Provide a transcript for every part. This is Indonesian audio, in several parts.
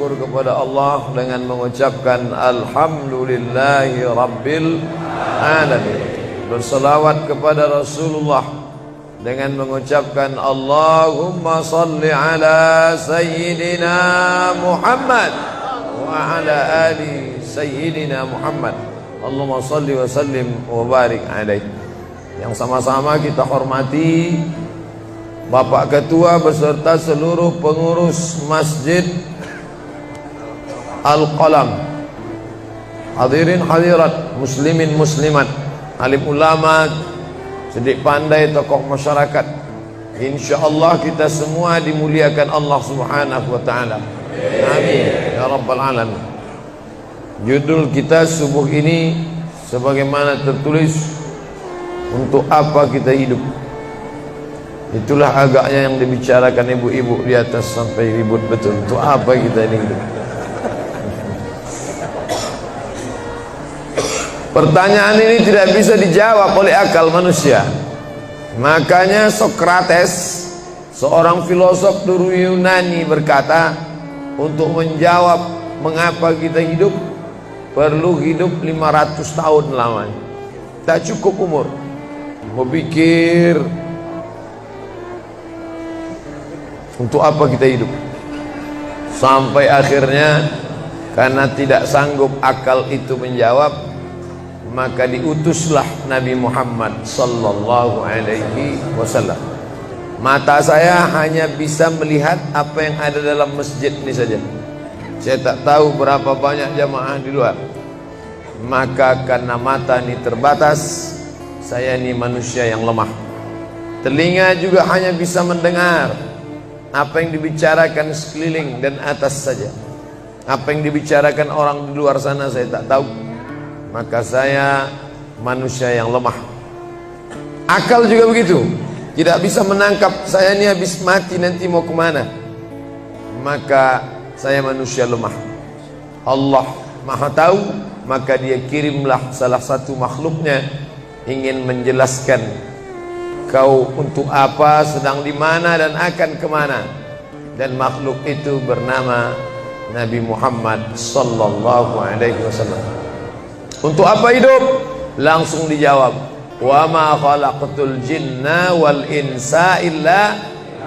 bersyukur kepada Allah dengan mengucapkan Alhamdulillahi Rabbil Alamin. Berselawat kepada Rasulullah dengan mengucapkan Allahumma salli ala Sayyidina Muhammad wa ala ali Sayyidina Muhammad. Allahumma salli wa sallim wa barik alaih. Yang sama-sama kita hormati Bapak Ketua beserta seluruh pengurus Masjid Al-Qalam, hadirin hadirat, muslimin muslimat, alim ulama, sedik pandai, tokoh masyarakat. InsyaAllah kita semua dimuliakan Allah Subhanahu wa ta'ala. Amin ya rabbal alamin. Judul kita subuh ini sebagaimana tertulis, untuk apa kita hidup. Itulah agaknya yang dibicarakan ibu-ibu di atas sampai ribut betul. Untuk apa kita ini hidup? Pertanyaan ini tidak bisa dijawab oleh akal manusia. Makanya Sokrates, seorang filosof dulu Yunani, berkata, untuk menjawab mengapa kita hidup, perlu hidup 500 tahun lamanya. Tak cukup umur berpikir untuk apa kita hidup. Sampai akhirnya karena tidak sanggup akal itu menjawab, maka diutuslah Nabi Muhammad sallallahu alaihi wasallam. Mata saya hanya bisa melihat apa yang ada dalam masjid ini saja. Saya tak tahu berapa banyak jamaah di luar. Maka karena mata ini terbatas, saya ini manusia yang lemah. Telinga juga hanya bisa mendengar apa yang dibicarakan sekeliling dan atas saja. Apa yang dibicarakan orang di luar sana saya tak tahu. Maka saya manusia yang lemah. Akal juga begitu, tidak bisa menangkap saya ini habis mati nanti mau kemana. Maka saya manusia lemah. Allah Maha tahu, maka dia kirimlah salah satu makhluknya ingin menjelaskan kau untuk apa, sedang di mana dan akan kemana. Dan makhluk itu bernama Nabi Muhammad sallallahu alaihi wasallam. Untuk apa hidup? Langsung dijawab, wa ma khalaqtul jinna wal insa illa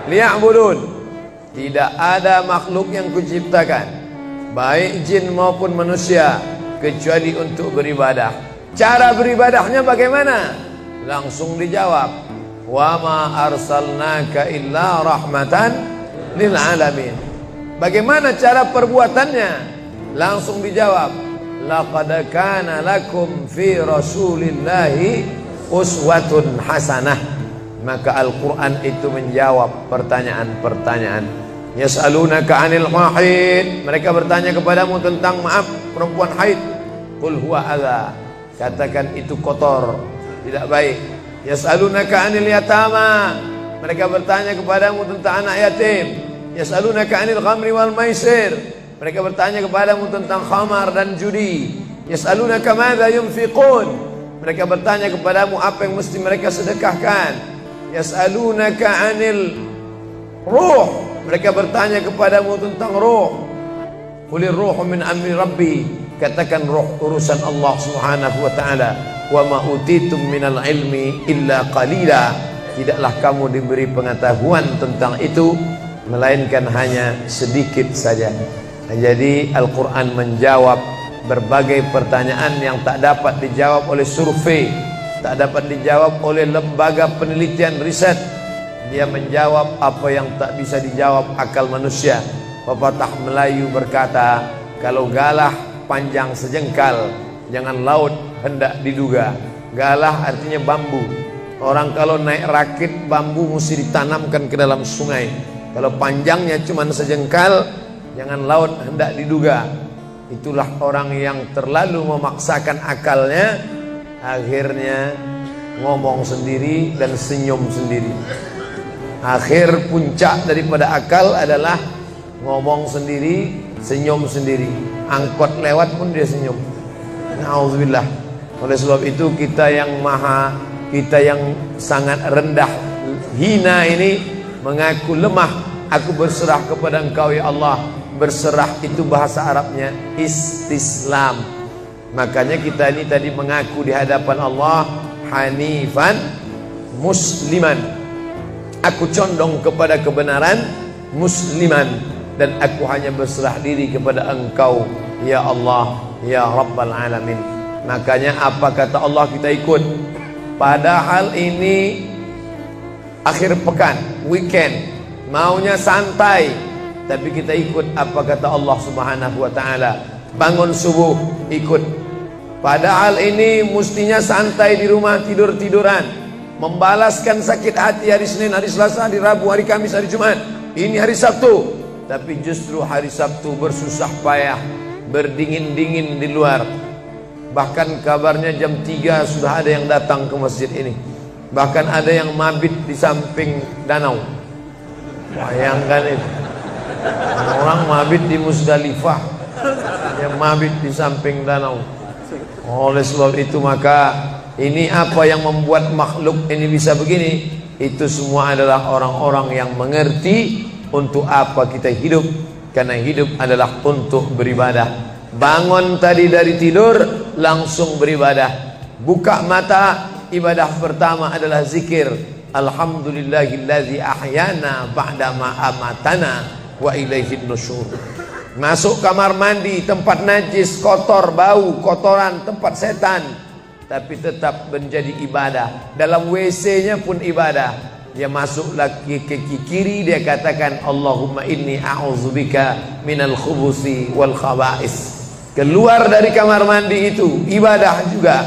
liya'budun. Tidak ada makhluk yang kuciptakan, baik jin maupun manusia, kecuali untuk beribadah. Cara beribadahnya bagaimana? Langsung dijawab, wa ma arsalnaka illa rahmatan lil alamin. Bagaimana cara perbuatannya? Langsung dijawab, laqad kana lakum fi rasulillahi uswatun hasanah. Maka Al-Quran itu menjawab pertanyaan-pertanyaan. Yas'alunaka 'anil mahid, mereka bertanya kepadamu tentang perempuan haid. Qul huwa adza, katakan itu kotor, tidak baik. Yas'alunaka 'anil yatama, mereka bertanya kepadamu tentang anak yatim. Yas'alunaka 'anil khamri wal maisir, mereka bertanya kepadamu tentang khamar dan judi. Yas'alunaka madza yunfiqun, mereka bertanya kepadamu apa yang mesti mereka sedekahkan. Yas'alunaka 'anil ruh, mereka bertanya kepadamu tentang ruh. Qulir ruhu min amri rabbi, katakan ruh urusan Allah Subhanahu wa ta'ala. Wa ma utitum minal ilmi illa qalila, tidaklah kamu diberi pengetahuan tentang itu melainkan hanya sedikit saja. Jadi Al-Quran menjawab berbagai pertanyaan yang tak dapat dijawab oleh survei, tak dapat dijawab oleh lembaga penelitian riset. Dia menjawab apa yang tak bisa dijawab akal manusia. Pepatah Melayu berkata, kalau galah panjang sejengkal, jangan laut hendak diduga. Galah artinya bambu. Orang kalau naik rakit bambu mesti ditanamkan ke dalam sungai. Kalau panjangnya cuma sejengkal, jangan laut hendak diduga. Itulah orang yang terlalu memaksakan akalnya, akhirnya ngomong sendiri dan senyum sendiri. Akhir puncak daripada akal adalah ngomong sendiri, senyum sendiri. Angkot lewat pun dia senyum. Na'udzubillah. Oleh sebab itu kita yang sangat rendah, hina ini mengaku lemah. Aku berserah kepada Engkau ya Allah. Berserah itu bahasa Arabnya istislam. Makanya kita ini tadi mengaku di hadapan Allah hanifan musliman. Aku condong kepada kebenaran, musliman, dan aku hanya berserah diri kepada Engkau ya Allah ya Rabbal Alamin. Makanya apa kata Allah kita ikut. Padahal ini akhir pekan, weekend, maunya santai, tapi kita ikut apa kata Allah Subhanahu wa taala. Bangun subuh ikut. Padahal ini mestinya santai di rumah, tidur-tiduran, membalaskan sakit hati hari Senin, hari Selasa, hari Rabu, hari Kamis, hari Jumat. Ini hari Sabtu, tapi justru hari Sabtu bersusah payah, berdingin-dingin di luar. Bahkan kabarnya jam 3 sudah ada yang datang ke masjid ini. Bahkan ada yang mabit di samping danau. Bayangkan itu. Orang mabit di Musdalifah, yang mabit di samping danau. Oleh sebab itu maka ini apa yang membuat makhluk ini bisa begini? Itu semua adalah orang-orang yang mengerti untuk apa kita hidup. Karena hidup adalah untuk beribadah. Bangun tadi dari tidur langsung beribadah. Buka mata, ibadah pertama adalah zikir. Alhamdulillahillazi ahyana ba'dama amatana wa ilaihin nusyur. Masuk kamar mandi, tempat najis, kotor, bau, kotoran, tempat setan, tapi tetap menjadi ibadah. Dalam WC-nya pun ibadah. Dia masuk lagi ke kiri, dia katakan Allahumma inni a'udzubika minal khubusi wal khaba'is. Keluar dari kamar mandi itu ibadah juga.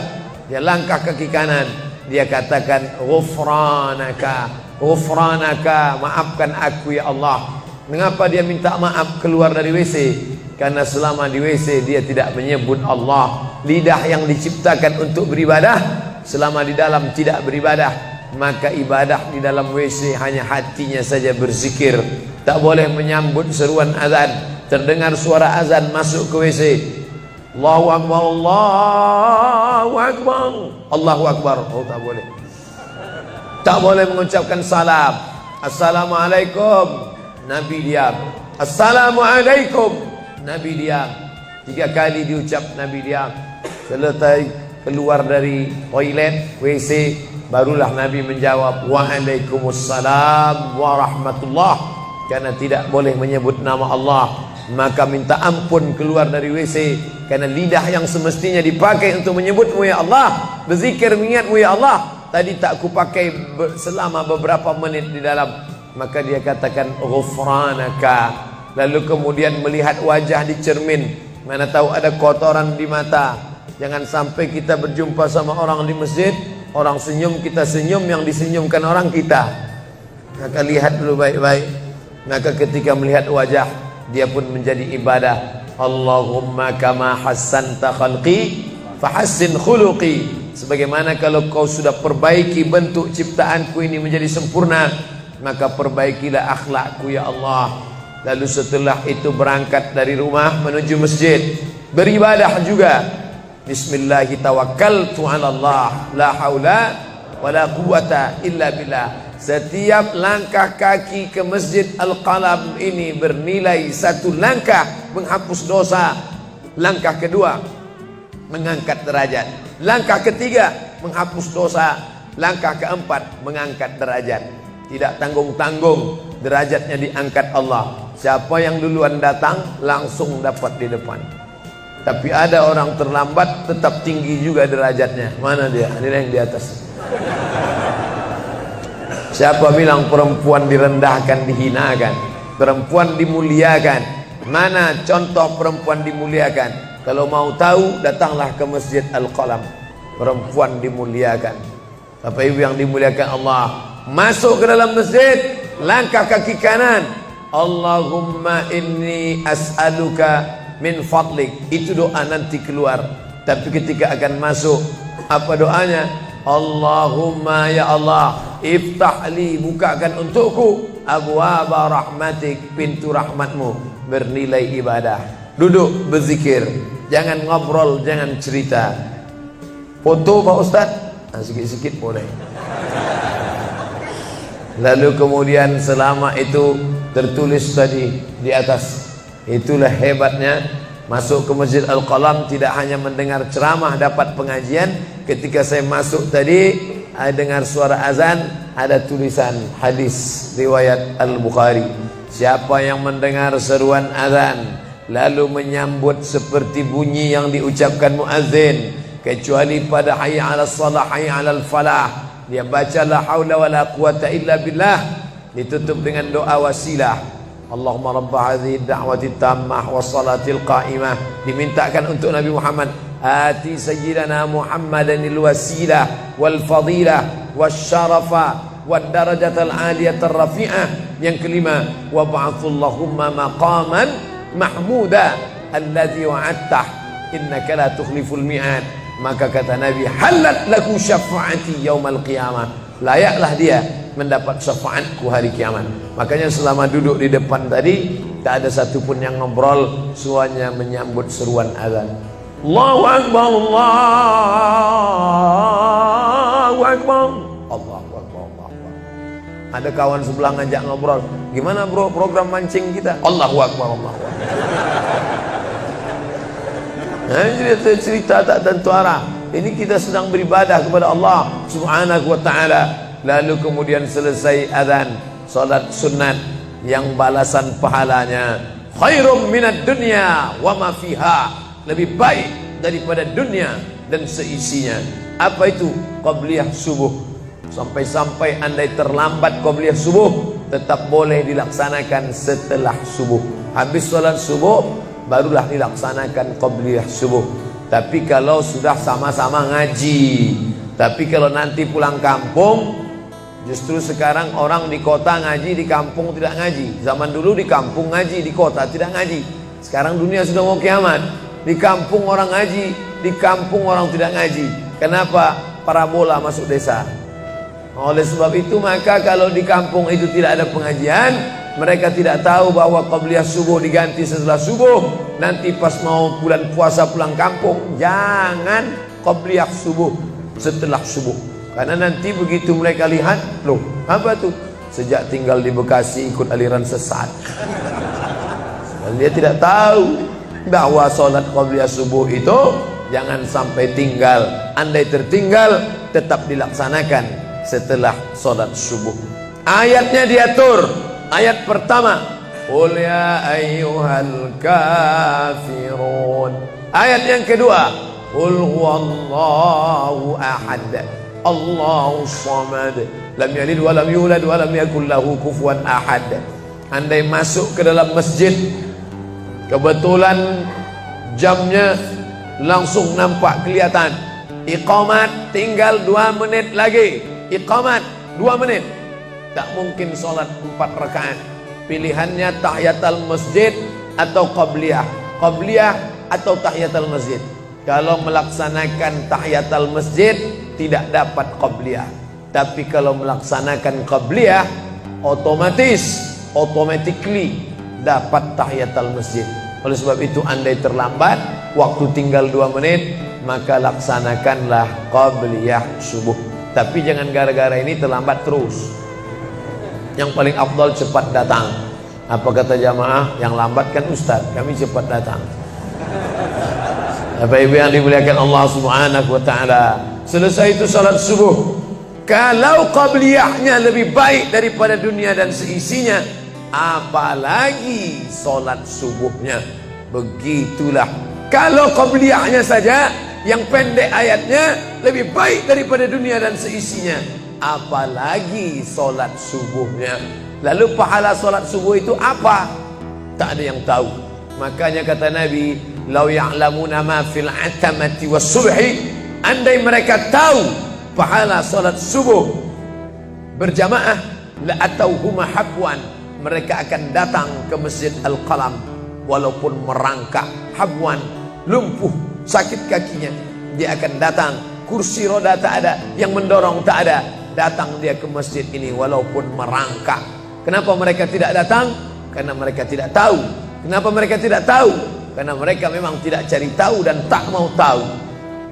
Dia langkah kaki kanan, dia katakan ghufranaka, ghufranaka, maafkan aku ya Allah. Mengapa dia minta maaf keluar dari WC? Karena selama di WC dia tidak menyebut Allah. Lidah yang diciptakan untuk beribadah, selama di dalam tidak beribadah, maka ibadah di dalam WC hanya hatinya saja berzikir. Tak boleh menyambut seruan azan. Terdengar suara azan masuk ke WC, Allahu Akbar, Allahu Akbar, Allahu Akbar. Oh, tak boleh. Tak boleh mengucapkan salam. Assalamualaikum, Nabi diam. Assalamualaikum, Nabi diam. 3 kali diucap, Nabi diam. Selesai keluar dari toilet, WC, barulah Nabi menjawab Waalaikumsalam warahmatullah. Karena tidak boleh menyebut nama Allah, maka minta ampun keluar dari WC. Karena lidah yang semestinya dipakai untuk menyebutmu ya Allah, berzikir mengingatmu ya Allah, tadi tak kupakai selama beberapa menit di dalam. Maka dia katakan ghufranaka. Lalu kemudian melihat wajah di cermin, mana tahu ada kotoran di mata. Jangan sampai kita berjumpa sama orang di masjid, orang senyum, kita senyum, yang disenyumkan orang kita. Maka lihat dulu baik-baik. Maka ketika melihat wajah, dia pun menjadi ibadah. Allahumma kama hassanta khalqi fahassin khuluqi. Sebagaimana kalau kau sudah perbaiki bentuk ciptaanku ini menjadi sempurna, maka perbaikilah akhlakku ya Allah. Lalu setelah itu berangkat dari rumah menuju masjid, beribadah juga. Bismillahi tawakkaltu ala Allah, la haula wala quwata illa billah. Setiap langkah kaki ke Masjid Al-Qalam ini bernilai 1 langkah menghapus dosa. Langkah kedua mengangkat derajat. Langkah ketiga menghapus dosa. Langkah keempat mengangkat derajat. Tidak tanggung-tanggung, derajatnya diangkat Allah. Siapa yang duluan datang langsung dapat di depan. Tapi ada orang terlambat tetap tinggi juga derajatnya. Mana dia? Ini yang di atas. Siapa bilang perempuan direndahkan, dihinakan? Perempuan dimuliakan. Mana contoh perempuan dimuliakan? Kalau mau tahu, datanglah ke Masjid Al-Qalam. Perempuan dimuliakan. Bapak Ibu yang dimuliakan Allah, masuk ke dalam masjid, langkah kaki kanan, Allahumma inni as'aluka min fadlik. Itu doa nanti keluar. Tapi ketika akan masuk, apa doanya? Allahumma ya Allah, iftahli, bukakan untukku abwaba rahmatik, pintu rahmatmu, bernilai ibadah. Duduk berzikir, jangan ngobrol, jangan cerita. Foto Pak Ustadz, sikit-sikit boleh. Lalu kemudian selama itu tertulis tadi di atas, Itulah hebatnya masuk ke Masjid Al-Qalam, tidak hanya mendengar ceramah, dapat pengajian. Ketika saya masuk tadi, dengar suara azan, ada tulisan hadis riwayat Al-Bukhari. Siapa yang mendengar seruan azan lalu menyambut seperti bunyi yang diucapkan muazzin, kecuali pada hayya 'alas shalah, hayya 'alal falah, dia baca la haula wala quwata illa billah, ditutup dengan doa wasilah. Allahumma rabb hadhihi ad-da'wati tammah was-salatil qa'imah, dimintakan untuk Nabi Muhammad, ati sayyidina Muhammadanil wasilah wal fadilah wasyarafa wad darajatal aliyatar rafi'ah. Yang kelima, wa ba'athallahumma maqaman mahmuda alladzi wa'adtah innaka la tukhliful mi'ad. Maka kata Nabi, halat laku syafaati yaumal qiyamah, layaklah dia mendapat syafaatku hari kiamat. Makanya selama duduk di depan tadi, tak ada satupun yang ngobrol, semuanya menyambut seruan azan. Allahu Akbar, Allahu Akbar, Allahu Akbar, Allahu Akbar. Ada kawan sebelah ngajak ngobrol, gimana bro program mancing kita? Allahu Akbar, Allahu Akbar. Nah, cerita tak tentu arah. Ini kita sedang beribadah kepada Allah Subhanahu wa ta'ala. Lalu kemudian selesai azan, salat sunat yang balasan pahalanya khairum minad dunya wa ma fiha, lebih baik daripada dunia dan seisinya. Apa itu? Qabliyah subuh. Sampai-sampai andai terlambat qabliyah subuh, tetap boleh dilaksanakan setelah subuh. Habis salat subuh barulah dilaksanakan qabliyah subuh. Tapi kalau sudah sama-sama ngaji, tapi kalau nanti pulang kampung, justru sekarang orang di kota ngaji, di kampung tidak ngaji. Zaman dulu di kampung ngaji, di kota tidak ngaji. Sekarang dunia sudah mau kiamat. Di kampung orang ngaji, di kampung orang tidak ngaji. Kenapa? Parabola masuk desa. Oleh sebab itu, maka kalau di kampung itu tidak ada pengajian, mereka tidak tahu bahwa qabliyah subuh diganti setelah subuh. Nanti pas mau bulan puasa pulang kampung, jangan qabliyah subuh setelah subuh. Karena nanti begitu mereka lihat, loh apa tuh? Sejak tinggal di Bekasi ikut aliran sesat. Dan dia tidak tahu bahwa sholat qabliyah subuh itu jangan sampai tinggal. Andai tertinggal, tetap dilaksanakan setelah sholat subuh. Ayatnya diatur. Ayat pertama, qul ya ayyuhal kafirun. Ayat yang kedua, qul huwallahu ahad, Allahu samad, lam yalid wa lam yulad wa lam yakul lahu kufuwan ahad. Andai masuk ke dalam masjid, kebetulan jamnya langsung nampak kelihatan, iqamat tinggal 2 menit lagi, iqamat 2 menit, tak mungkin sholat 4 rakaat. Pilihannya tahiyatul masjid atau qabliyah, qabliyah atau tahiyatul masjid. Kalau melaksanakan tahiyatul masjid tidak dapat qabliyah. Tapi kalau melaksanakan qabliyah, automatically dapat tahiyatul masjid. Oleh sebab itu, andai terlambat, waktu tinggal 2 menit, maka laksanakanlah qabliyah subuh. Tapi jangan gara-gara ini terlambat terus. Yang paling afdal cepat datang. Apa kata jamaah? Yang lambat kan ustaz, kami cepat datang. Bapak Ibu yang dimuliakan Allah Subhanahu wa ta'ala, selesai itu salat subuh. Kalau qabliyahnya lebih baik daripada dunia dan seisinya, apalagi salat subuhnya. Begitulah. Kalau qabliyahnya saja yang pendek ayatnya lebih baik daripada dunia dan seisinya, apalagi solat subuhnya. Lalu pahala solat subuh itu apa? Tak ada yang tahu. Makanya kata Nabi, lau ya'lamuna ma fil atamati was subhi, andai mereka tahu pahala solat subuh berjamaah, la atauhuma habwan, mereka akan datang ke Masjid Al-Qalam walaupun merangkak. Habwan, lumpuh, sakit kakinya, dia akan datang. Kursi roda tak ada, yang mendorong tak ada, datang dia ke masjid ini walaupun merangkak. Kenapa mereka tidak datang? Karena mereka tidak tahu. Kenapa mereka tidak tahu? Karena mereka memang tidak cari tahu dan tak mau tahu.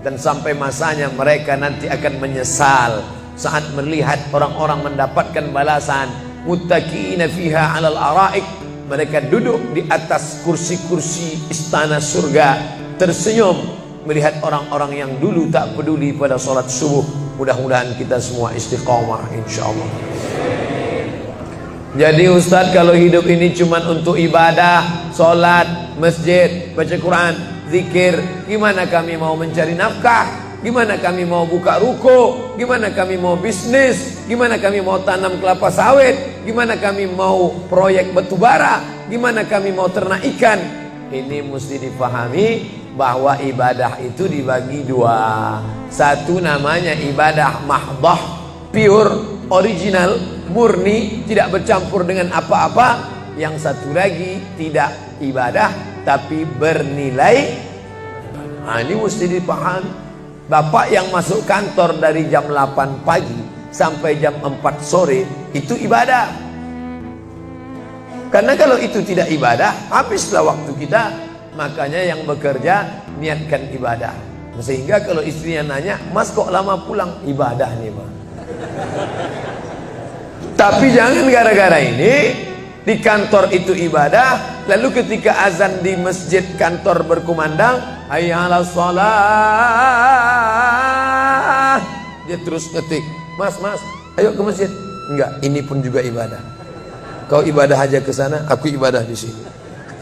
Dan sampai masanya mereka nanti akan menyesal saat melihat orang-orang mendapatkan balasan muttaqiina fiha 'alal araik, Mereka duduk di atas kursi-kursi istana surga, tersenyum melihat orang-orang yang dulu tak peduli pada sholat subuh. Mudah-mudahan kita semua istiqomah insyaallah. Jadi Ustadz, kalau hidup ini cuma untuk ibadah, sholat, masjid, baca Quran, zikir, gimana kami mau mencari nafkah? Gimana kami mau buka ruko? Gimana kami mau bisnis? Gimana kami mau tanam kelapa sawit? Gimana kami mau proyek batubara? Gimana kami mau ternak ikan? Ini mesti dipahami bahwa ibadah itu dibagi dua. Satu namanya ibadah mahdah, pure, original, murni, tidak bercampur dengan apa-apa. Yang satu lagi tidak ibadah tapi bernilai. Nah, ini mesti dipahami. Bapak yang masuk kantor dari jam 8 pagi sampai jam 4 sore itu ibadah. Karena kalau itu tidak ibadah, habislah waktu kita. Makanya yang bekerja niatkan ibadah. Sehingga kalau istrinya nanya, "Mas kok lama pulang?" Ibadah nih, Pak. Tapi jangan gara-gara ini di kantor itu ibadah, lalu ketika azan di masjid kantor berkumandang, hayya 'alas shalah, dia terus ngetik, "Mas, ayo ke masjid." Enggak, ini pun juga ibadah. Kau ibadah aja ke sana, aku ibadah di sini.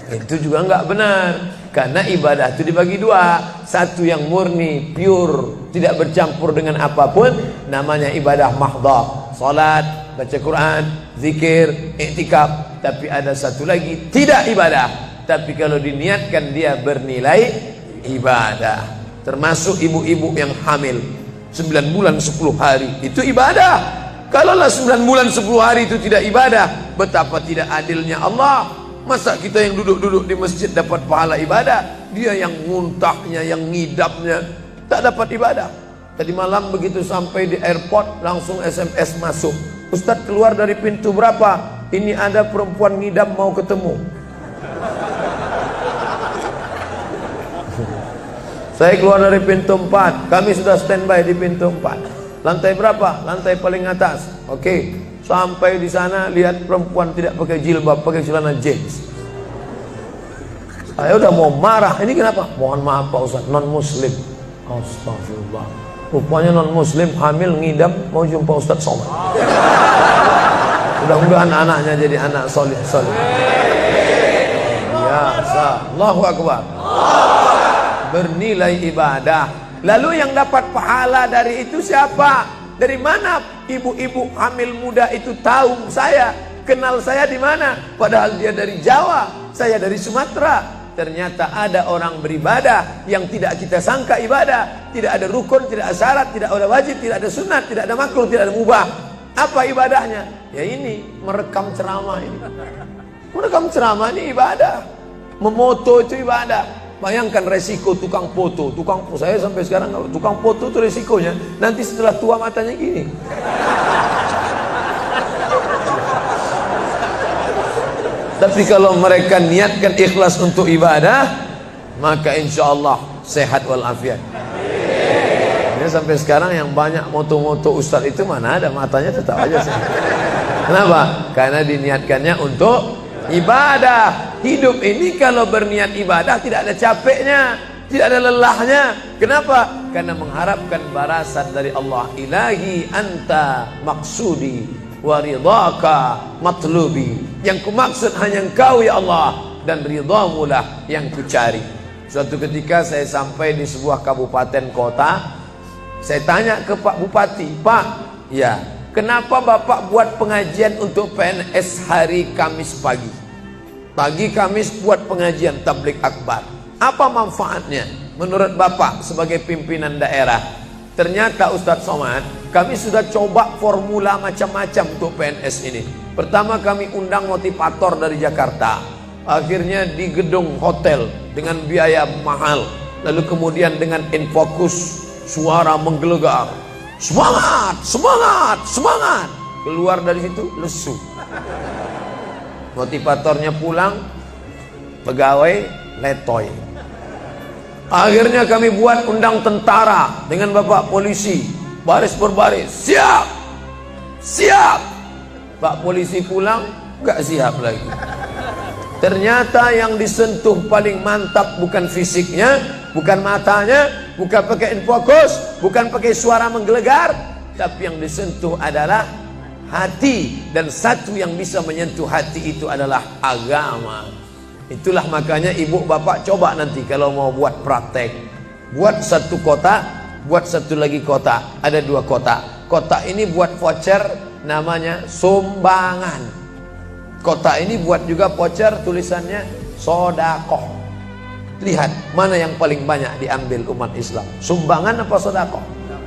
Itu juga enggak benar. Karena ibadah itu dibagi dua. Satu yang murni, pure, tidak bercampur dengan apapun, namanya ibadah mahdhah. Salat, baca Quran, zikir, iktikaf. Tapi ada satu lagi tidak ibadah, tapi kalau diniatkan dia bernilai ibadah. Termasuk ibu-ibu yang hamil 9 bulan 10 hari itu ibadah. Kalaulah 9 bulan 10 hari itu tidak ibadah, betapa tidak adilnya Allah. Masa kita yang duduk-duduk di masjid dapat pahala ibadah, dia yang muntahnya, yang ngidapnya tak dapat ibadah. Tadi malam begitu sampai di airport langsung SMS masuk, "Ustadz, keluar dari pintu berapa? Ini ada perempuan ngidam mau ketemu." Saya keluar dari pintu 4, kami sudah standby di pintu 4. Lantai berapa? Lantai paling atas. Oke. Sampai di sana lihat perempuan tidak pakai jilbab, pakai celana jeans. Saya udah mau marah. Ini kenapa? "Mohon maaf Pak Ustaz, non muslim." Astagfirullah. Rupanya non muslim hamil ngidam mau jumpa Ustaz Somad. Mudah-mudahan anaknya jadi anak soleh. Biasa. Allahu Akbar. Bernilai ibadah. Lalu yang dapat pahala dari itu siapa? Dari mana ibu-ibu hamil muda itu tahu saya? Kenal saya di mana? Padahal dia dari Jawa, saya dari Sumatera. Ternyata ada orang beribadah yang tidak kita sangka ibadah. Tidak ada rukun, tidak ada syarat, tidak ada wajib, tidak ada sunat, tidak ada makruh, tidak ada mubah. Apa ibadahnya? Ya ini, merekam ceramah ini. Merekam ceramah ini ibadah. Memoto itu ibadah. Bayangkan resiko tukang foto. Saya sampai sekarang tukang foto itu resikonya nanti setelah tua matanya gini. Tapi kalau mereka niatkan ikhlas untuk ibadah, maka insya Allah sehat walafiat. Ini sampai sekarang yang banyak moto-moto ustadz itu mana ada matanya tetap aja sehat. Kenapa? Karena diniatkannya untuk ibadah. Hidup ini kalau berniat ibadah tidak ada capeknya, tidak ada lelahnya. Kenapa? Karena mengharapkan balasan dari Allah. Ilahi anta maksudi wa ridhaka matlubi. Yang kumaksud hanya Engkau ya Allah, dan ridhamu lah yang kucari. Suatu ketika saya sampai di sebuah kabupaten kota, saya tanya ke Pak Bupati, "Pak, ya, kenapa Bapak buat pengajian untuk PNS hari Kamis pagi? Pagi Kamis buat pengajian tabligh akbar. Apa manfaatnya menurut Bapak sebagai pimpinan daerah?" Ternyata Ustadz Somad, kami sudah coba formula macam-macam untuk PNS ini. Pertama kami undang motivator dari Jakarta. Akhirnya di gedung hotel dengan biaya mahal. Lalu kemudian dengan infocus, suara menggelegar. Semangat, semangat, semangat. Keluar dari situ lesu. Motivatornya pulang, pegawai letoy. Akhirnya kami buat undang tentara dengan bapak polisi, baris berbaris, siap, siap. Pak polisi pulang, gak siap lagi. Ternyata yang disentuh paling mantap bukan fisiknya, bukan matanya, bukan pakai infocus, bukan pakai suara menggelegar, tapi yang disentuh adalah hati. Dan satu yang bisa menyentuh hati itu adalah agama. Itulah makanya ibu bapak coba nanti kalau mau buat praktek, buat satu kotak, buat satu lagi kotak, ada 2 kotak. Kotak ini buat voucher namanya sumbangan. Kotak ini buat juga voucher tulisannya sodakoh. Lihat mana yang paling banyak diambil umat Islam, sumbangan apa sodakoh?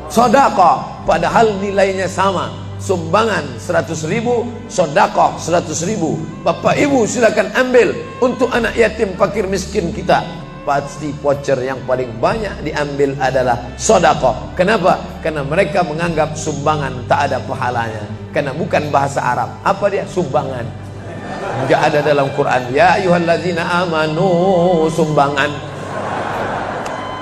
Sodakoh, padahal nilainya sama. Sumbangan 100.000, sodakoh 100.000. Bapak ibu silakan ambil untuk anak yatim fakir miskin kita. Pasti voucher yang paling banyak diambil adalah sodakoh. Kenapa? Karena mereka menganggap sumbangan tak ada pahalanya, karena bukan bahasa Arab. Apa dia? Sumbangan. Enggak ada dalam Quran. Ya ayyuhalladzina amanu, sumbangan.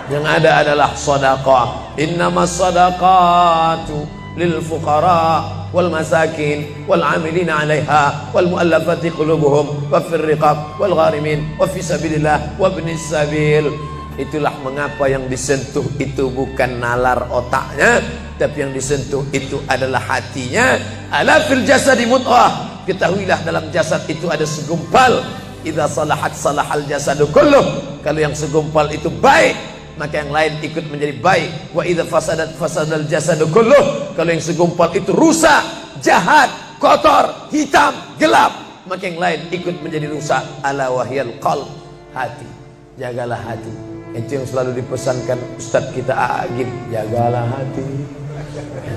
Yang ada adalah sedekah. Innamas shadaqatu lil fuqara wal masakin wal 'amilina 'alaiha wal mu'allafati qulubuhum wa fir riqab wal gharimin wa fi sabilillah wa ibnis sabil. Itulah mengapa yang disentuh itu bukan nalar otaknya, tapi yang disentuh itu adalah hatinya. Ala fil jasadi mudghah. Ketahuilah dalam jasad itu ada segumpal. Idza salahat salahal jasadu kulluh. Kalau yang segumpal itu baik, maka yang lain ikut menjadi baik. Wa idza fasadat fasadal jasadu kulluh. Kalau yang segumpal itu rusak, jahat, kotor, hitam, gelap, maka yang lain ikut menjadi rusak. Ala wahyal qalb, hati. Jagalah hati. Itu yang selalu dipesankan Ustadz kita Agim, jagalah hati.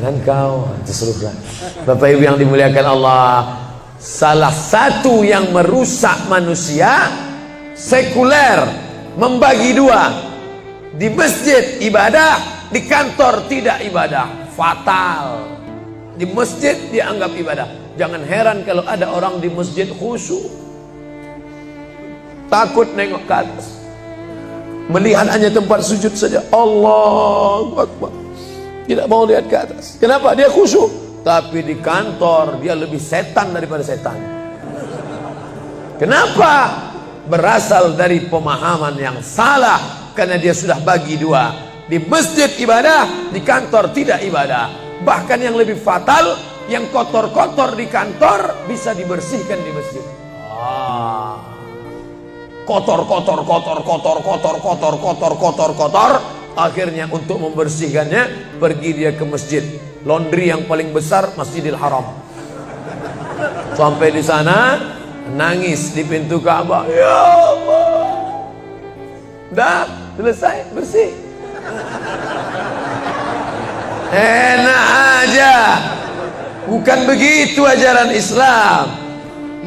Jangan kau terserah. Bapak Ibu yang dimuliakan Allah, salah satu yang merusak manusia sekuler, membagi 2. Di masjid ibadah, di kantor tidak ibadah, fatal. Di masjid dianggap ibadah. Jangan heran kalau ada orang di masjid khusyuk, takut nengok ke atas, melihat hanya tempat sujud saja. Allahu Akbar, tidak mau lihat ke atas. Kenapa? Dia khusyuk. Tapi di kantor dia lebih setan daripada setan. Kenapa? Berasal dari pemahaman yang salah. Karena dia sudah bagi 2. Di masjid ibadah, di kantor tidak ibadah. Bahkan yang lebih fatal, yang kotor-kotor di kantor bisa dibersihkan di masjid. Kotor. Akhirnya untuk membersihkannya pergi dia ke masjid. Laundry yang paling besar Masjidil Haram. Sampai di sana nangis di pintu Ka'bah. Ya Allah, dah selesai bersih. Enak aja. Bukan begitu ajaran Islam.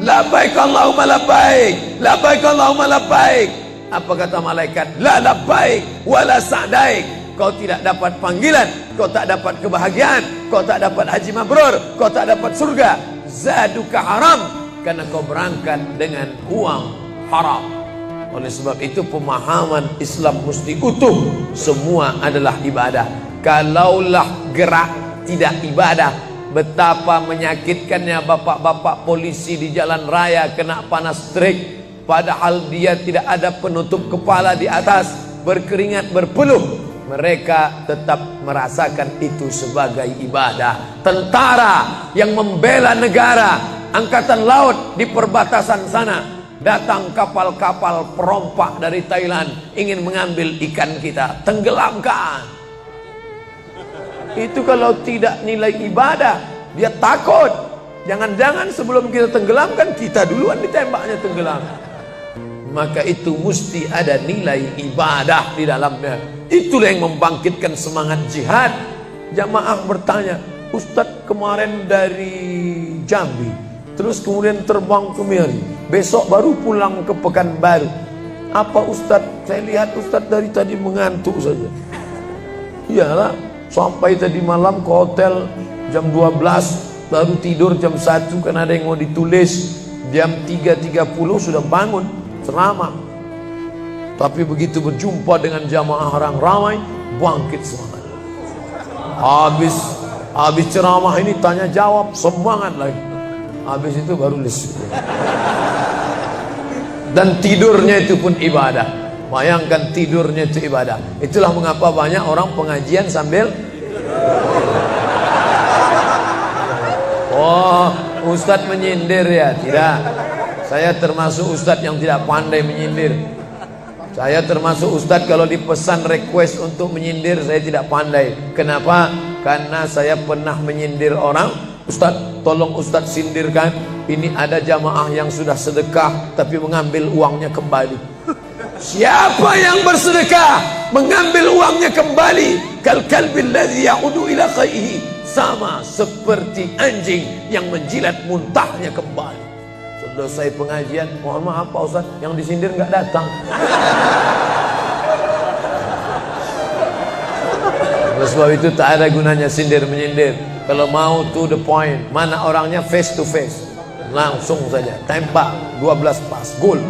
Labbaik Allahumma labbaik, labbaik Allahumma labbaik. Apa kata malaikat? La labbaik wala sa'daik. Kau tidak dapat panggilan, kau tak dapat kebahagiaan, kau tak dapat haji mabrur, kau tak dapat surga. Zaduka haram, karena kau berangkat dengan uang haram. Oleh sebab itu pemahaman Islam mesti utuh. Semua adalah ibadah. Kalaulah gerak tidak ibadah, betapa menyakitkannya bapak-bapak polisi di jalan raya kena panas terik, padahal dia tidak ada penutup kepala di atas, berkeringat berpeluh. Mereka tetap merasakan itu sebagai ibadah. Tentara yang membela negara, angkatan laut di perbatasan sana, datang kapal-kapal perompak dari Thailand ingin mengambil ikan kita, tenggelamkan. Itu kalau tidak nilai ibadah, dia takut. Jangan-jangan sebelum kita tenggelamkan, kita duluan ditembaknya tenggelam. Maka itu mesti ada nilai ibadah di dalamnya. Itulah yang membangkitkan semangat jihad. Jamaah bertanya, Ustadz kemarin dari Jambi, terus kemudian terbang ke Miri, besok baru pulang ke Pekanbaru. Apa Ustadz? Saya lihat Ustadz dari tadi mengantuk saja. Iyalah, sampai tadi malam ke hotel jam 12, baru tidur jam 1 karena ada yang mau ditulis. Jam 3.30 sudah bangun ceramah. Tapi begitu berjumpa dengan jamaah orang ramai, bangkit semangat. Habis ceramah ini tanya jawab, semangat lagi. Habis itu baru lesu. Dan tidurnya itu pun ibadah. Bayangkan, tidurnya itu ibadah. Itulah mengapa banyak orang pengajian sambil oh, ustadz menyindir ya? Tidak. Saya termasuk ustadz yang tidak pandai menyindir. Saya termasuk ustadz kalau dipesan request untuk menyindir, saya tidak pandai. Kenapa? Karena saya pernah menyindir orang. Ustadz, tolong ustadz sindirkan. Ini ada jamaah yang sudah sedekah tapi mengambil uangnya kembali. Siapa yang bersedekah mengambil uangnya kembali? Kal kalbil ladzi ya'udu ila qaihi, sama seperti anjing yang menjilat muntahnya kembali. Selesai pengajian, mohon maaf Pak Ustaz, yang disindir nggak datang. Oleh sebab itu tak ada gunanya sindir menyindir. Kalau mau to the point, mana orangnya face to face, langsung saja tembak 12 pas, gol.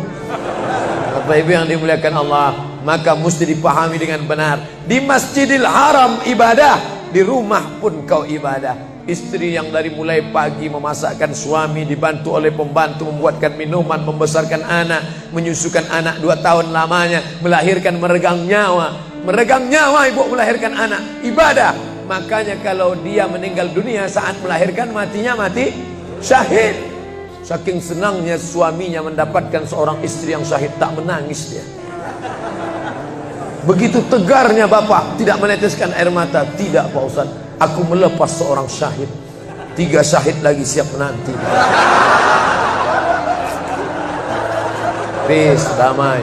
Bapak Ibu yang dimuliakan Allah, maka mesti dipahami dengan benar. Di Masjidil Haram ibadah, di rumah pun kau ibadah. Istri yang dari mulai pagi memasakkan suami, dibantu oleh pembantu membuatkan minuman, membesarkan anak, menyusukan anak 2 tahun lamanya, melahirkan, meregang nyawa ibu melahirkan anak, ibadah. Makanya kalau dia meninggal dunia saat melahirkan, matinya mati syahid. Saking senangnya suaminya mendapatkan seorang istri yang syahid, tak menangis dia. Begitu tegarnya bapak, tidak meneteskan air mata. Tidak Pak Ustaz, aku melepas seorang syahid, 3 syahid lagi siap menanti. Peace, damai.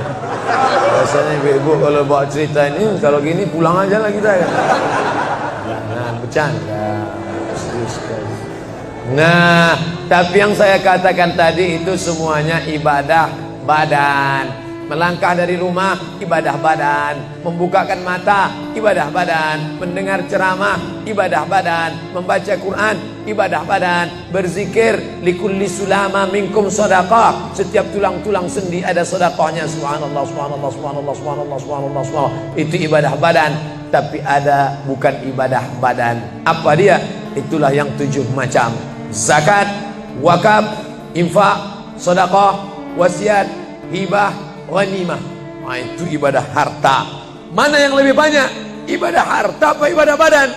Biasanya ibu-ibu kalau bawa cerita ini, kalau gini pulang aja lah kita kan. Nah, bercanda. Serius sekali. Nah, tapi yang saya katakan tadi itu semuanya ibadah badan. Melangkah dari rumah, ibadah badan. Membukakan mata, ibadah badan. Mendengar ceramah, ibadah badan. Membaca Quran, ibadah badan. Berzikir, likulli sulama minkum sadaqah. Setiap tulang-tulang sendi ada sedekahnya. Subhanallah, subhanallah, subhanallah, subhanallah, subhanallah, subhanallah. Itu ibadah badan. Tapi ada bukan ibadah badan. Apa dia? Itulah yang 7 macam. Zakat, wakaf, infak, sedekah, wasiat, hibah, ghanimah. Nah, itu ibadah harta. Mana yang lebih banyak? Ibadah harta apa ibadah badan?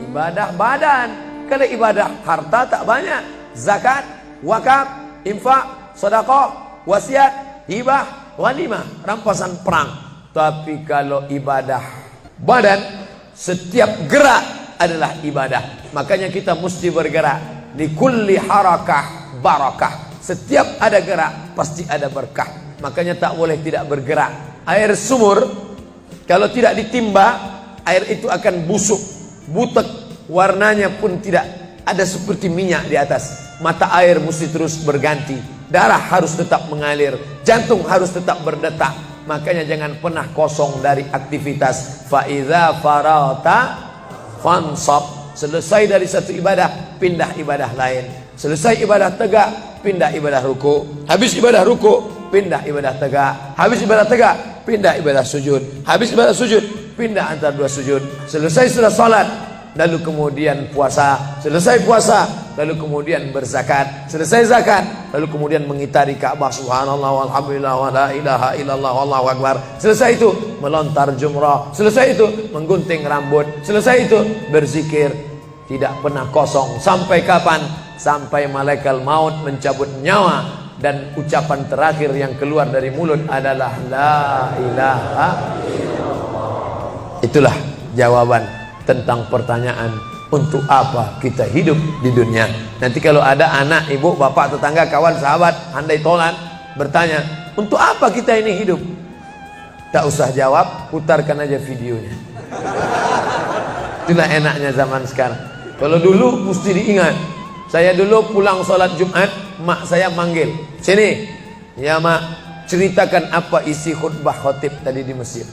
Ibadah badan. Kalau ibadah harta tak banyak. Zakat, wakaf, infak, sedekah, wasiat, hibah, ghanimah, rampasan perang. Tapi kalau ibadah badan, setiap gerak adalah ibadah. Makanya kita mesti bergerak. Di kulli harakah barakah. Setiap ada gerak pasti ada berkah. Makanya tak boleh tidak bergerak. Air sumur kalau tidak ditimba, air itu akan busuk, butek, warnanya pun tidak ada seperti minyak di atas. Mata air mesti terus berganti. Darah harus tetap mengalir, jantung harus tetap berdetak. Makanya jangan pernah kosong dari aktivitas. Fa iza farata fansab. Selesai dari satu ibadah, pindah ibadah lain. Selesai ibadah tegak, pindah ibadah ruku. Habis ibadah ruku, pindah ibadah tegak. Habis ibadah tegak, pindah ibadah sujud. Habis ibadah sujud, pindah antara 2 sujud. Selesai sudah salat, lalu kemudian puasa. Selesai puasa, lalu kemudian berzakat. Selesai zakat, lalu kemudian mengitari Ka'bah. Subhanallah walhamdulillah wa la ilaha illallah wallahu akbar. Selesai itu melontar jumrah. Selesai itu menggunting rambut. Selesai itu berzikir. Tidak pernah kosong. Sampai kapan? Sampai malaikat maut mencabut nyawa dan ucapan terakhir yang keluar dari mulut adalah la ilaha illallah. Itulah jawaban tentang pertanyaan untuk apa kita hidup di dunia. Nanti kalau ada anak, ibu, bapak, tetangga, kawan, sahabat, andai tolan bertanya, untuk apa kita ini hidup? Tak usah jawab, putarkan aja videonya. Itulah enaknya zaman sekarang. Kalau dulu mesti diingat. Saya dulu pulang sholat Jumat, mak saya manggil, sini ya mak, ceritakan apa isi khutbah khotib tadi di masjid.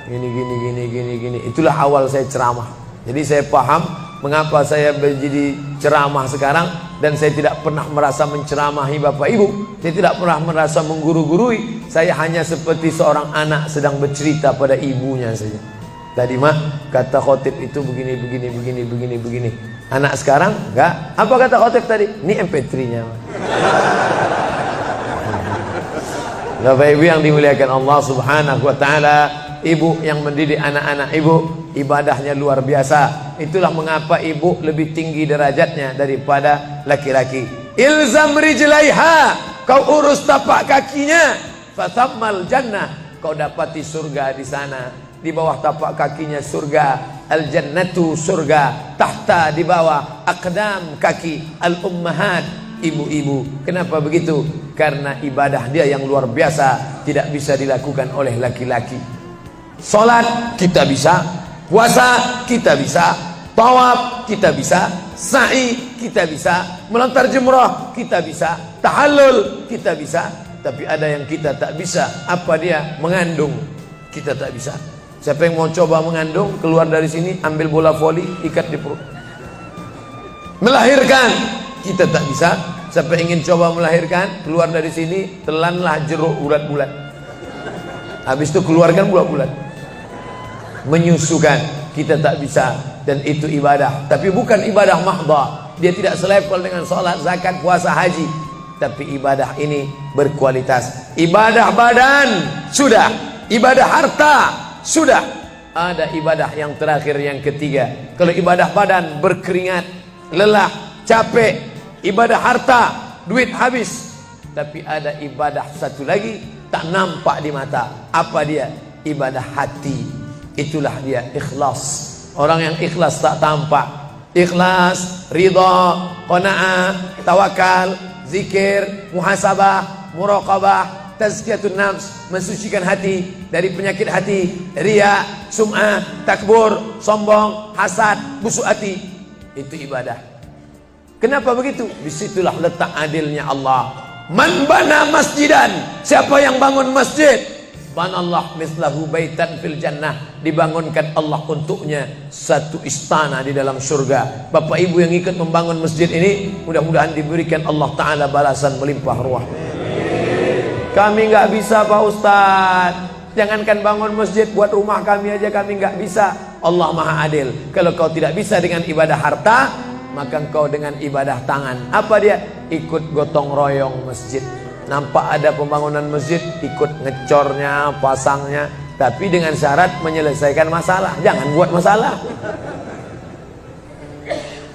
Gini. Itulah awal saya ceramah. Jadi saya paham mengapa saya menjadi ceramah sekarang. Dan saya tidak pernah merasa menceramahi bapak ibu. Saya tidak pernah merasa mengguru-gurui. Saya hanya seperti seorang anak sedang bercerita pada ibunya saja. Tadi mak, kata khotib itu begini. Anak sekarang enggak. Apa kata khotib tadi? Ini MP3-nya. Bapak Ibu yang dimuliakan Allah Subhanahu wa taala, ibu yang mendidik anak-anak ibu, ibadahnya luar biasa. Itulah mengapa ibu lebih tinggi derajatnya daripada laki-laki. Ilzam rijlaiha, kau urus tapak kakinya, fathammal jannah, kau dapati surga di sana. Di bawah tapak kakinya surga, al jannatu surga, tahta di bawah aqdam kaki al ummahat, ibu-ibu. Kenapa begitu? Karena ibadah dia yang luar biasa, tidak bisa dilakukan oleh laki-laki. Salat kita bisa, puasa kita bisa, tawaf kita bisa, sa'i kita bisa, melontar jumrah kita bisa, tahallul kita bisa. Tapi ada yang kita tak bisa. Apa dia? Mengandung kita tak bisa. Siapa yang mau coba mengandung, keluar dari sini, ambil bola voli, ikat di perut. Melahirkan kita tak bisa. Siapa ingin coba melahirkan, keluar dari sini, telanlah jeruk bulat-bulat. Habis itu keluarkan bulat-bulat. Menyusukan kita tak bisa, dan itu ibadah. Tapi bukan ibadah mahdha. Dia tidak selevel dengan salat, zakat, puasa, haji. Tapi ibadah ini berkualitas. Ibadah badan sudah, ibadah harta sudah. Ada ibadah yang terakhir, yang ketiga. Kalau ibadah badan berkeringat, lelah, capek. Ibadah harta, duit habis. Tapi ada ibadah satu lagi, tak nampak di mata. Apa dia? Ibadah hati. Itulah dia ikhlas. Orang yang ikhlas tak tampak. Ikhlas, ridha, qanaah, tawakal, zikir, muhasabah, muraqabah, tazkiyatun nafs, mensucikan hati dari penyakit hati, riya, sum'ah, takbur, sombong, hasad, busuk hati. Itu ibadah. Kenapa begitu? Disitulah letak adilnya Allah. Man bana masjidan, siapa yang bangun masjid, banallah mislahu baitan fil jannah, dibangunkan Allah untuknya satu istana di dalam surga. Bapak ibu yang ikut membangun masjid ini, mudah-mudahan diberikan Allah Ta'ala balasan melimpah ruah. Kami nggak bisa Pak Ustaz, jangankan bangun masjid, buat rumah kami aja kami nggak bisa. Allah Maha Adil. Kalau kau tidak bisa dengan ibadah harta, maka engkau dengan ibadah tangan. Apa dia? Ikut gotong royong masjid. Nampak ada pembangunan masjid, ikut ngecornya, pasangnya. Tapi dengan syarat menyelesaikan masalah. Jangan buat masalah.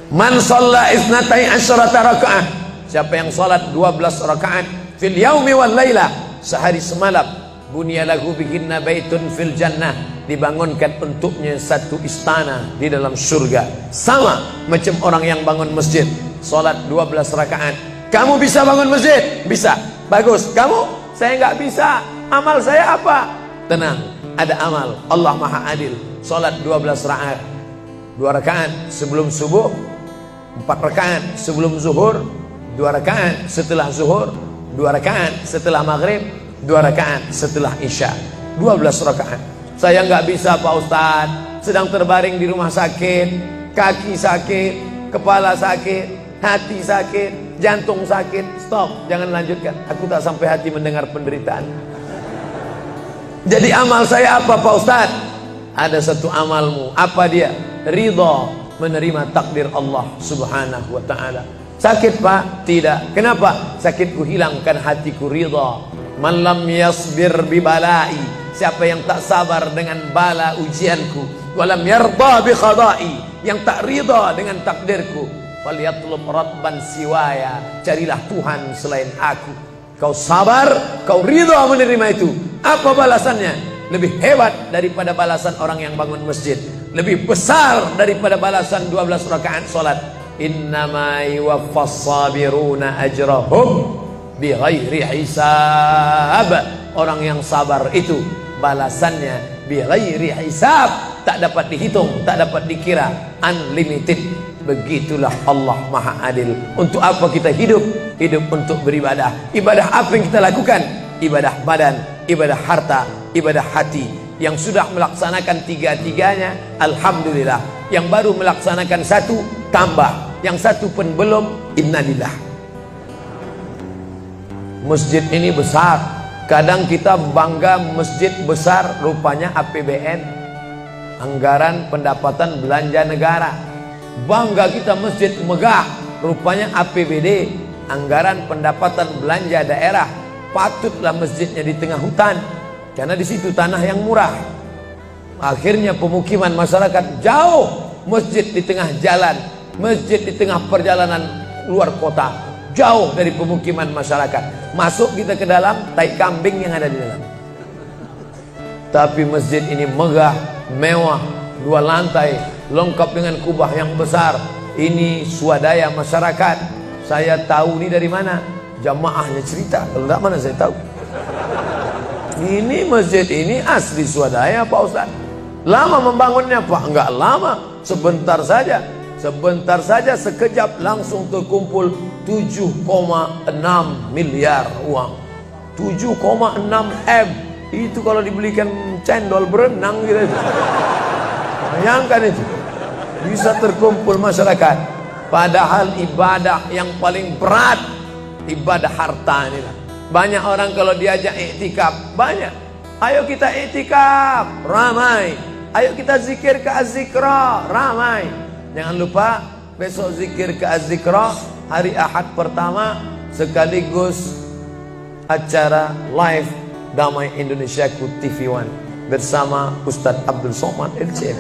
Man shalla isnatai asyrata rakaah, siapa yang salat 12 rakaat fil yaumi wal lailah, sehari semalam, bunyalahu bihinna baitun fil jannah, dibangunkan untuknya satu istana di dalam surga. Sama macam orang yang bangun masjid, salat 12 rakaat. Kamu bisa bangun masjid? Bisa. Bagus. Kamu? Saya nggak bisa. Amal saya apa? Tenang, ada amal. Allah Maha Adil. Salat 12 rakaat. 2 rakaat sebelum subuh, 4 rakaat sebelum zuhur, 2 rakaat setelah zuhur, 2 rakaat setelah maghrib, 2 rakaat setelah isya. 12 rakaat. Saya nggak bisa Pak Ustaz, sedang terbaring di rumah sakit, kaki sakit, kepala sakit, hati sakit, jantung sakit. Stop, jangan lanjutkan. Aku tak sampai hati mendengar penderitaan. Jadi amal saya apa Pak Ustaz? Ada satu amalmu. Apa dia? Ridha, menerima takdir Allah Subhanahu wa ta'ala. Sakit Pak? Tidak. Kenapa? Sakitku hilangkan hatiku ridha. Man lam yasbir bibalai, siapa yang tak sabar dengan bala ujianku, walam yarda bi qada'i, yang tak ridha dengan takdirku, falyatlub rabban siwaya, carilah Tuhan selain aku. Kau sabar, kau ridha menerima itu. Apa balasannya? Lebih hebat daripada balasan orang yang bangun masjid, lebih besar daripada balasan 12 rakaat salat. Innama yuwaffas sabiruna ajrahum bighairi hisab. Orang yang sabar itu balasannya bighairi hisab, tak dapat dihitung, tak dapat dikira, unlimited. Begitulah Allah Maha Adil. Untuk apa kita hidup? Hidup untuk beribadah. Ibadah apa yang kita lakukan? Ibadah badan, ibadah harta, ibadah hati. Yang sudah melaksanakan tiga-tiganya, alhamdulillah. Yang baru melaksanakan satu, tambah. Yang satu pun belum, innalillah. Masjid ini besar. Kadang kita bangga masjid besar, rupanya APBN, anggaran pendapatan belanja negara. Bangga kita masjid megah, rupanya APBD, anggaran pendapatan belanja daerah. patutlah masjidnya di tengah hutan, karena di situ tanah yang murah. Akhirnya pemukiman masyarakat jauh, masjid di tengah jalan, masjid di tengah perjalanan luar kota, jauh dari pemukiman masyarakat. Masuk kita ke dalam, tai kambing yang ada di dalam. Tapi masjid ini megah, mewah, 2 lantai, lengkap dengan kubah yang besar. Ini swadaya masyarakat. Saya tahu ini dari mana? Jamaahnya cerita. Kalau tidak, mana saya tahu. Ini masjid ini asli swadaya Pak Ustaz. Lama membangunnya Pak? Enggak lama, sebentar saja. Sebentar saja, sekejap langsung terkumpul 7,6 miliar uang. 7,6 M. Itu kalau dibelikan cendol berenang gitu. Bayangkan itu. Bisa terkumpul masyarakat. Padahal ibadah yang paling berat, ibadah harta inilah. Banyak orang kalau diajak iktikaf, banyak. Ayo kita iktikaf, ramai. Ayo kita zikir ke Az-Zikra, ramai. Jangan lupa besok zikir ke Az-Zikra hari Ahad pertama, sekaligus acara live Damai Indonesia ku TV One bersama Ustadz Abdul Somad LCM.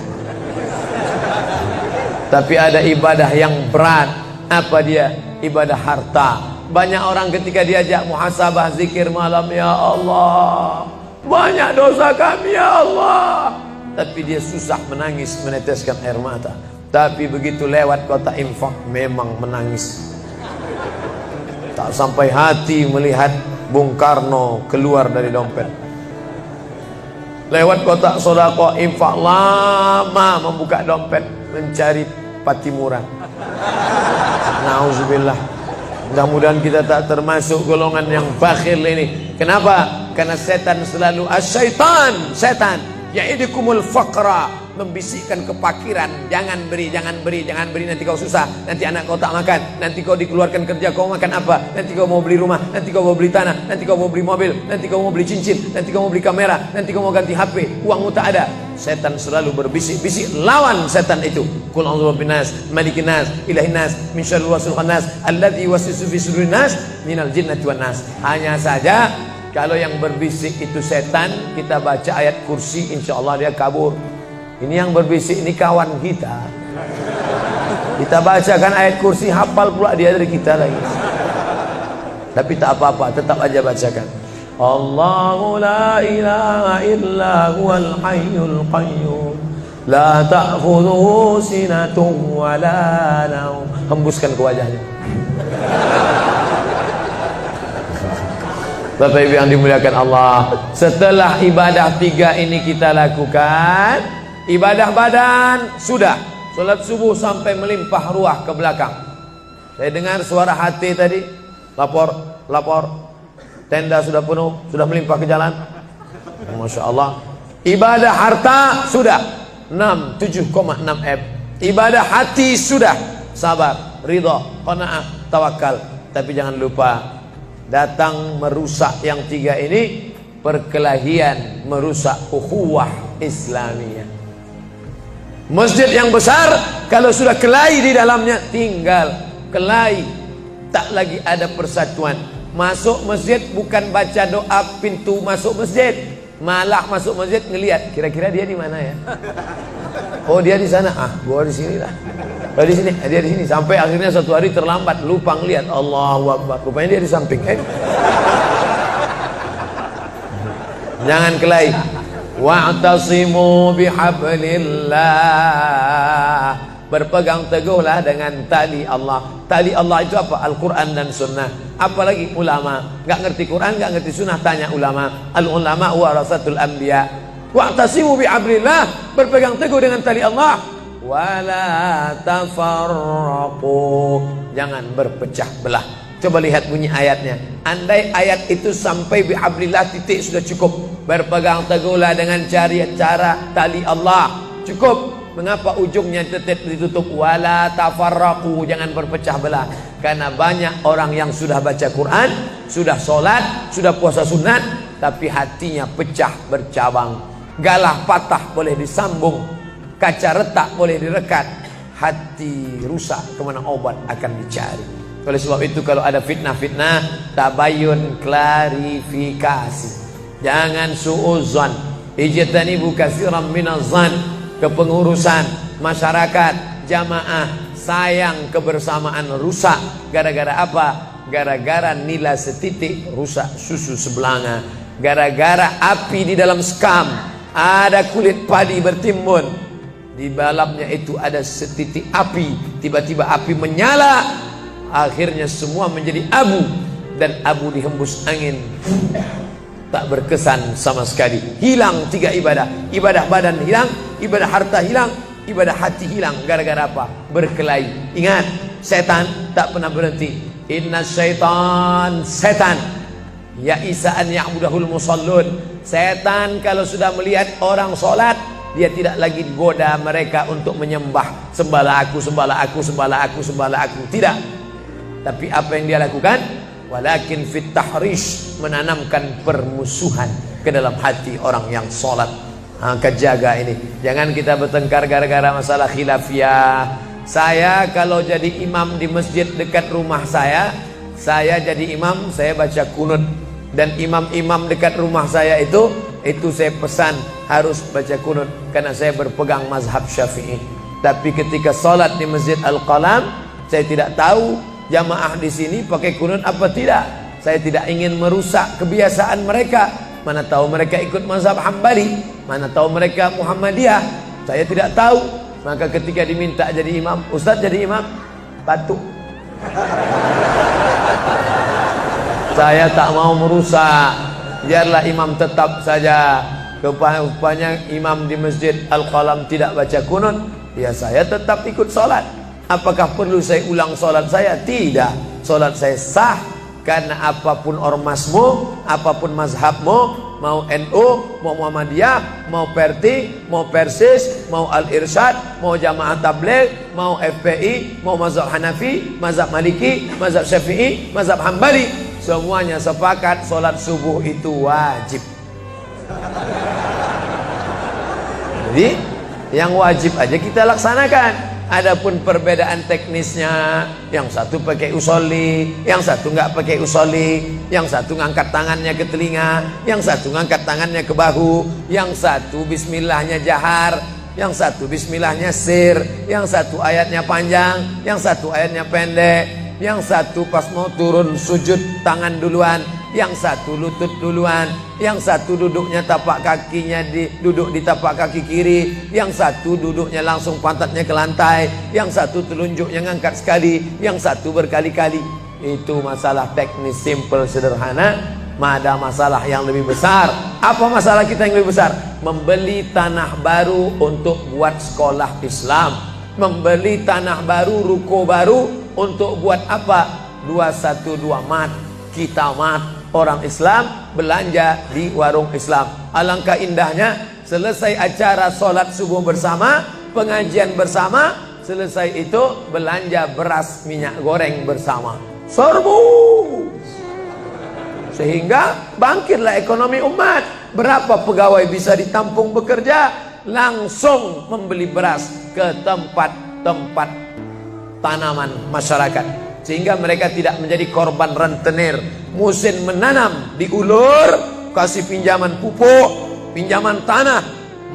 Tapi ada ibadah yang berat. Apa dia? Ibadah harta. Banyak orang ketika diajak muhasabah zikir malam, ya Allah, banyak dosa kami ya Allah, tapi dia susah menangis, meneteskan air mata. Tapi begitu lewat kota infak, memang menangis. Tak sampai hati melihat Bung Karno keluar dari dompet. Lewat kotak sodako infak, lama membuka dompet mencari patimuran. Nauzubillah. Mudah-mudahan kita tak termasuk golongan yang bakhil ini. Kenapa? Karena setan selalu asyaitan, setan ya'idukumul faqra, membisikkan kepakiran. Jangan beri, jangan beri, jangan beri, nanti kau susah, nanti anak kau tak makan, nanti kau dikeluarkan kerja kau makan apa, nanti kau mau beli rumah, nanti kau mau beli tanah, nanti kau mau beli mobil, nanti kau mau beli cincin, nanti kau mau beli kamera, nanti kau mau ganti HP, uangmu tak ada. Setan selalu berbisik-bisik. Lawan setan itu. Qul a'udzu birabbin nas, malikin nas, ilahin nas, min syarril waswasil khannas, alladzi yuwaswisu fi sudurin nas, minal jinnati wan nas. Hanya saja kalau yang berbisik itu setan, kita baca ayat kursi, insya Allah dia kabur. Ini yang berbisik ini kawan kita. Kita bacakan ayat kursi, hafal pula dia dari kita lagi. Tapi tak apa-apa, tetap aja bacakan. Allahu la ilaha illa huwal hayyul qayyum, la ta'khudhuhu sinatun wa la naum. Hembuskan ke wajahnya. Bapak Ibu yang dimuliakan Allah, setelah ibadah 3 ini kita lakukan, ibadah badan sudah, sholat subuh sampai melimpah ruah ke belakang. Saya dengar suara hati tadi, lapor, tenda sudah penuh, sudah melimpah ke jalan. Masya Allah. Ibadah harta sudah 7,6 M. Ibadah hati sudah, sabar, ridha, qanaah, tawakal. Tapi jangan lupa, datang merusak yang 3 ini, perkelahian, merusak ukhuwah Islamiyah. Masjid yang besar, kalau sudah kelahi di dalamnya, tinggal kelahi, tak lagi ada persatuan. Masuk masjid bukan baca doa pintu masuk masjid, malah masuk masjid ngelihat kira-kira dia di mana ya. Oh dia di sana, gua di sini lah. Oh di sini, dia di sini. Sampai akhirnya suatu hari terlambat, lupa ngelihat. Allahu Akbar, rupanya dia di samping. Jangan kelahi. Wa'tasimu bihablillah, berpegang teguhlah dengan tali Allah. Tali Allah itu apa? Al-Quran dan Sunnah. Apalagi ulama, nggak ngerti Quran, nggak ngerti Sunnah, tanya ulama. Al-ulama warasatul anbiya. Wa'tasimu bihablillah, berpegang teguh dengan tali Allah. Wala tafarraqu, jangan berpecah belah. Coba lihat bunyi ayatnya. Andai ayat itu sampai bihablillah titik sudah cukup. Berpegang teguhlah dengan cara tali Allah, cukup. Mengapa ujungnya tetap ditutup wala tafarraqu, jangan berpecah belah? Karena banyak orang yang sudah baca Quran, sudah sholat, sudah puasa sunat, tapi hatinya pecah bercabang. Galah patah boleh disambung, kaca retak boleh direkat, hati rusak kemana obat akan dicari. Oleh sebab itu kalau ada fitnah-fitnah, tabayun, klarifikasi. Jangan suudzon. Ijtanibu katsiran minaz-zan. Kepengurusan masyarakat, jamaah, sayang kebersamaan rusak. Gara-gara apa? Gara-gara nila setitik rusak susu sebelanga. Gara-gara api di dalam sekam, ada kulit padi bertimbun, di dalamnya itu ada setitik api, tiba-tiba api menyala, akhirnya semua menjadi abu, dan abu dihembus angin, tak berkesan sama sekali. Hilang 3 ibadah. Ibadah badan hilang, ibadah harta hilang, ibadah hati hilang. Gara-gara apa? Berkelahi. Ingat, setan tak pernah berhenti. Inna syaitan, setan ya isa an ya'budahul musallun. Setan kalau sudah melihat orang sholat, dia tidak lagi goda mereka untuk menyembah, sembahlah aku, sembahlah aku, sembahlah aku, sembahlah aku. Tidak. Tapi apa yang dia lakukan? Walakin fit tahrish, menanamkan permusuhan ke dalam hati orang yang sholat. Kejaga ini. Jangan kita bertengkar gara-gara masalah khilafiyah. Saya kalau jadi imam di masjid dekat rumah saya jadi imam, saya baca kunut. Dan imam-imam dekat rumah saya itu saya pesan harus baca kunut, karena saya berpegang mazhab Syafi'i. Tapi ketika sholat di Masjid Al-Qalam, saya tidak tahu jamaah di sini pakai kunut apa tidak. Saya tidak ingin merusak kebiasaan mereka. Mana tahu mereka ikut mazhab Hambali, mana tahu mereka Muhammadiyah, saya tidak tahu. Maka ketika diminta jadi imam, Ustaz jadi imam, batuk. Saya tak mau merusak, biarlah imam tetap saja. Rupanya imam di Masjid Al-Qalam tidak baca kunut, ya saya tetap ikut sholat. Apakah perlu saya ulang sholat saya? Tidak. Sholat saya sah, karena apapun ormasmu, apapun mazhabmu, mau NU, mau Muhammadiyah, mau Perti, mau Persis, mau Al-Irsyad, mau Jamaah Tabligh, mau FPI, mau mazhab Hanafi, mazhab Maliki, mazhab Syafi'i, mazhab Hambali, semuanya sepakat sholat subuh itu wajib. Jadi yang wajib aja kita laksanakan. Adapun perbedaan teknisnya, yang satu pakai usolli, yang satu nggak pakai usolli, yang satu ngangkat tangannya ke telinga, yang satu ngangkat tangannya ke bahu, yang satu bismillahnya jahar, yang satu bismillahnya sir, yang satu ayatnya panjang, yang satu ayatnya pendek, yang satu pas mau turun sujud tangan duluan, yang satu lutut duluan, yang satu duduknya tapak kakinya duduk di tapak kaki kiri, yang satu duduknya langsung pantatnya ke lantai, yang satu telunjuknya ngangkat sekali, yang satu berkali-kali. Itu masalah teknis simple sederhana. Ada masalah yang lebih besar. Apa masalah kita yang lebih besar? Membeli tanah baru untuk buat sekolah Islam, membeli tanah baru, ruko baru untuk buat apa? 212 mat, kita mat. Orang Islam belanja di warung Islam. Alangkah indahnya, selesai acara sholat subuh bersama, pengajian bersama, selesai itu belanja beras minyak goreng bersama. Serbu. Sehingga bangkitlah ekonomi umat. Berapa pegawai bisa ditampung bekerja? Langsung membeli beras ke tempat-tempat tanaman masyarakat, sehingga mereka tidak menjadi korban rentenir. Musim menanam diulur, kasih pinjaman pupuk, pinjaman tanah.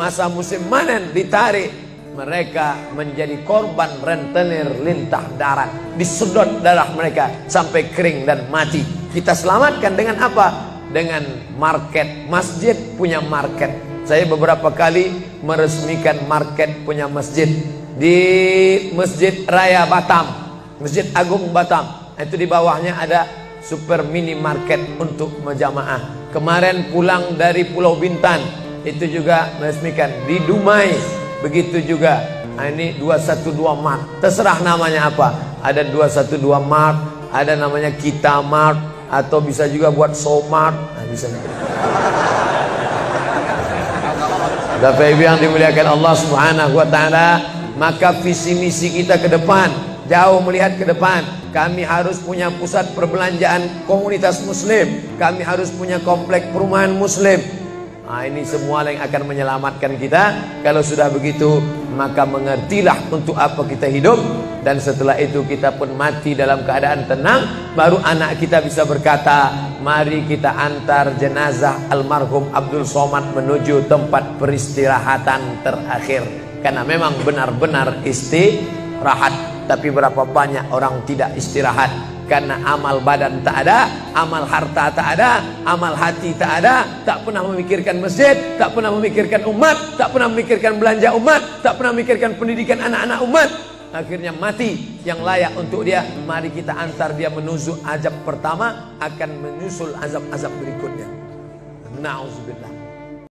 Masa musim manen ditarik, mereka menjadi korban rentenir lintah darat. Disedot darah mereka sampai kering dan mati. Kita selamatkan dengan apa? Dengan market. Masjid punya market. Saya beberapa kali meresmikan market punya masjid di Masjid Raya Batam, Masjid Agung Batam. Itu di bawahnya ada super mini market untuk jamaah. Kemarin pulang dari Pulau Bintan, itu juga meresmikan di Dumai. Begitu juga. Nah, ini 212 Mart. Terserah namanya apa. Ada 212 Mart, ada namanya Kita Mart, atau bisa juga buat Somart. Nah, bisa. Bapak Ibu yang dimuliakan Allah Subhanahu wa taala, maka visi misi kita ke depan, jauh melihat ke depan. Kami harus punya pusat perbelanjaan komunitas muslim, kami harus punya komplek perumahan muslim. Nah, ini semua yang akan menyelamatkan kita. Kalau sudah begitu, maka mengertilah untuk apa kita hidup, dan setelah itu kita pun mati dalam keadaan tenang. Baru anak kita bisa berkata, mari kita antar jenazah almarhum Abdul Somad menuju tempat peristirahatan terakhir, karena memang benar-benar istirahat. Tapi berapa banyak orang tidak istirahat karena amal badan tak ada, amal harta tak ada, amal hati tak ada, tak pernah memikirkan masjid, tak pernah memikirkan umat, tak pernah memikirkan belanja umat, tak pernah memikirkan pendidikan anak-anak umat. Akhirnya mati yang layak untuk dia. Mari kita antar dia menuju azab pertama, akan menyusul azab-azab berikutnya. Na'udzubillah.